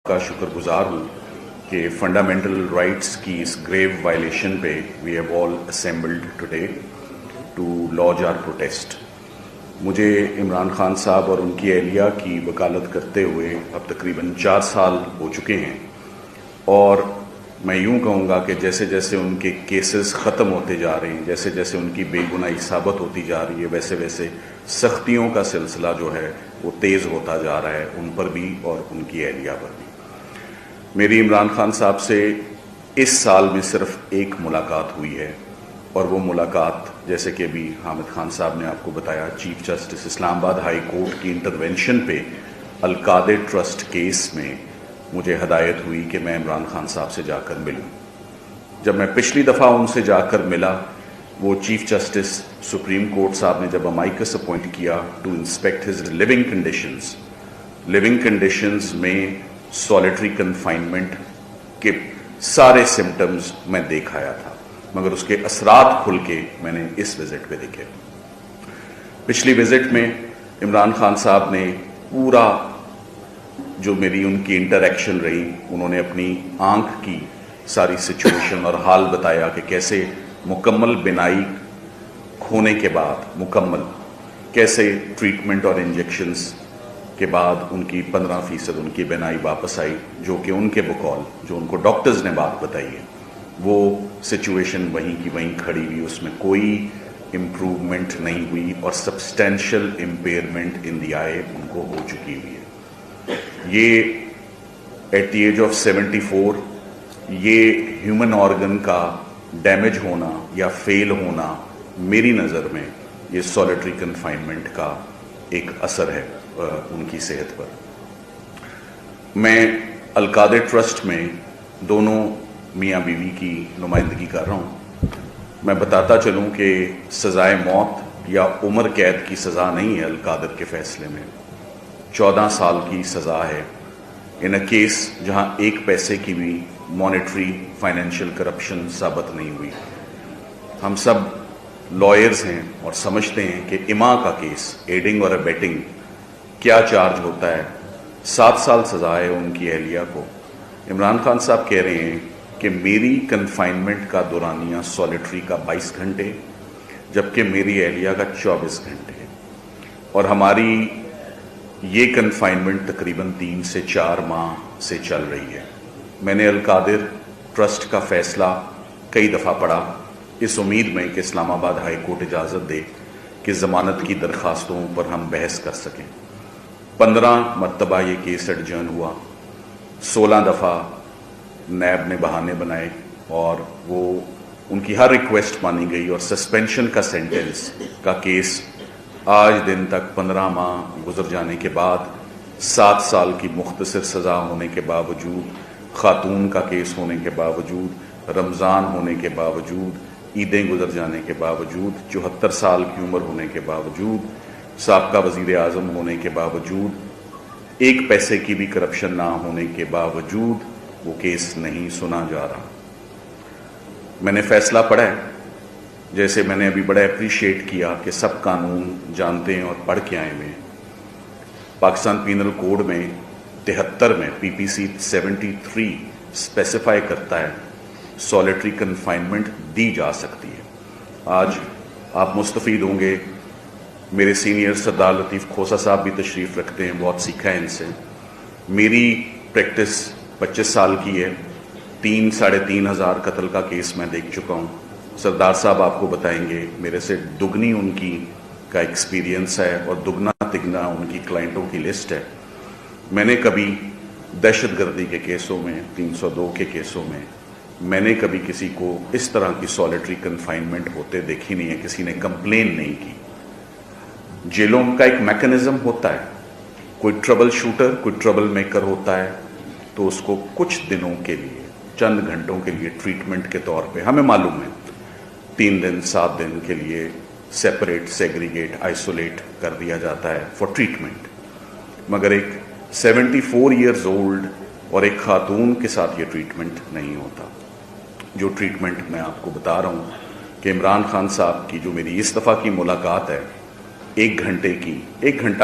کا شکر گزار ہوں کہ فنڈامنٹل رائٹس کی اس گریو وائلیشن پہ we have all assembled today to launch our protest. مجھے عمران خان صاحب اور ان کی اہلیہ کی وکالت کرتے ہوئے اب تقریباً 4 سال ہو چکے ہیں، اور میں یوں کہوں گا کہ جیسے جیسے ان کے کیسز ختم ہوتے جا رہے ہیں، جیسے جیسے ان کی بے گناہی ثابت ہوتی جا رہی ہے، ویسے ویسے سختیوں کا سلسلہ جو ہے وہ تیز ہوتا جا رہا ہے، ان پر بھی اور ان کی اہلیہ پر بھی. میری عمران خان صاحب سے اس سال میں صرف ایک ملاقات ہوئی ہے، اور وہ ملاقات جیسے کہ ابھی حامد خان صاحب نے آپ کو بتایا، چیف جسٹس اسلام آباد ہائی کورٹ کی انٹرونشن پہ القادر ٹرسٹ کیس میں مجھے ہدایت ہوئی کہ میں عمران خان صاحب سے جا کر ملوں. جب میں پچھلی دفعہ ان سے جا کر ملا، وہ چیف جسٹس سپریم کورٹ صاحب نے جب امائکس اپوائنٹ کیا to inspect his living conditions میں سولیٹری کنفائنمنٹ کے سارے سمٹمز میں دیکھ آیا تھا، مگر اس کے اثرات کھل کے میں نے اس وزٹ پہ دیکھے. پچھلی وزٹ میں عمران خان صاحب نے پورا جو میری ان کی انٹریکشن رہی، انہوں نے اپنی آنکھ کی ساری سچویشن اور حال بتایا کہ کیسے مکمل بینائی کھونے کے بعد کیسے ٹریٹمنٹ اور انجیکشنز کے بعد ان کی 15% ان کی بینائی واپس آئی، جو کہ ان کے بقول جو ان کو ڈاکٹرز نے بات بتائی ہے وہ سچویشن وہیں کی وہیں کھڑی ہوئی، اس میں کوئی امپروومنٹ نہیں ہوئی، اور سبسٹینشیل امپیئرمنٹ ان دی آئی ان کو ہو چکی ہوئی ہے. یہ ایٹ دی ایج آف 74 یہ ہیومن آرگن کا ڈیمیج ہونا یا فیل ہونا میری نظر میں یہ سولیٹری کنفائنمنٹ کا ایک اثر ہے ان کی صحت پر. میں القادر ٹرسٹ میں دونوں میاں بیوی کی نمائندگی کر رہا ہوں. میں بتاتا چلوں کہ سزائے موت یا عمر قید کی سزا نہیں ہے القادر کے فیصلے میں، 14 سال کی سزا ہے ان اے کیس جہاں 1 پیسے کی بھی مانیٹری فائنینشیل کرپشن ثابت نہیں ہوئی. ہم سب لائرز ہیں اور سمجھتے ہیں کہ اما کا کیس ایڈنگ اور ابیٹنگ کیا چارج ہوتا ہے. 7 سال سزا ہے ان کی اہلیہ کو. عمران خان صاحب کہہ رہے ہیں کہ میری کنفائنمنٹ کا دورانیہ سولیٹری کا 22 گھنٹے جبکہ میری اہلیہ کا 24 گھنٹے، اور ہماری یہ کنفائنمنٹ تقریباً 3 سے 4 ماہ سے چل رہی ہے. میں نے القادر ٹرسٹ کا فیصلہ کئی دفعہ پڑھا، اس امید میں کہ اسلام آباد ہائی کورٹ اجازت دے کہ ضمانت کی درخواستوں پر ہم بحث کر سکیں. 15 مرتبہ یہ کیس ایڈجرن ہوا، 16 دفعہ نیب نے بہانے بنائے، اور وہ ان کی ہر ریکویسٹ مانی گئی، اور سسپینشن کا سینٹنس کا کیس آج دن تک 15 ماہ گزر جانے کے بعد، 7 سال کی مختصر سزا ہونے کے باوجود، خاتون کا کیس ہونے کے باوجود، رمضان ہونے کے باوجود، عیدیں گزر جانے کے باوجود، 74 سال کی عمر ہونے کے باوجود، سابقہ وزیر اعظم ہونے کے باوجود، 1 پیسے کی بھی کرپشن نہ ہونے کے باوجود وہ کیس نہیں سنا جا رہا. میں نے فیصلہ پڑھا ہے، جیسے میں نے ابھی بڑا اپریشیٹ کیا کہ سب قانون جانتے ہیں اور پڑھ کے آئے ہیں. پاکستان پینل کوڈ میں 73 میں PPC 73 اسپیسیفائی کرتا ہے سولیٹری کنفائنمنٹ دی جا سکتی ہے. آج آپ مستفید ہوں گے، میرے سینئر سردار لطیف کھوسہ صاحب بھی تشریف رکھتے ہیں، بہت سیکھا ہے ان سے. میری پریکٹس 25 سال کی ہے، 3-3.5 ہزار قتل کا کیس میں دیکھ چکا ہوں. سردار صاحب آپ کو بتائیں گے میرے سے دگنی ان کی کا ایکسپیرینس ہے، اور دگنا تگنا ان کی کلائنٹوں کی لسٹ ہے. میں نے کبھی دہشت گردی کے کیسوں میں، 302 کے کیسوں میں نے کبھی کسی کو اس طرح کی سولیٹری کنفائنمنٹ ہوتے دیکھی نہیں ہے، کسی نے کمپلین نہیں کی. جیلوں کا ایک میکنزم ہوتا ہے، کوئی ٹربل شوٹر، کوئی ٹربل میکر ہوتا ہے تو اس کو کچھ دنوں کے لیے، چند گھنٹوں کے لیے ٹریٹمنٹ کے طور پہ، ہمیں معلوم ہے 3 دن 7 دن کے لیے سیپریٹ، سیگریگیٹ، آئسولیٹ کر دیا جاتا ہے فار ٹریٹمنٹ. مگر ایک 74 ایئرز اولڈ اور ایک خاتون کے ساتھ یہ ٹریٹمنٹ نہیں ہوتا. جو ٹریٹمنٹ میں آپ کو بتا رہا ہوں کہ عمران خان صاحب کی جو میری اس دفعہ کی ملاقات ہے، 1 گھنٹے کی، 1 گھنٹہ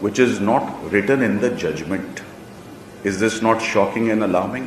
which is not written in the judgment. Is this not shocking and alarming?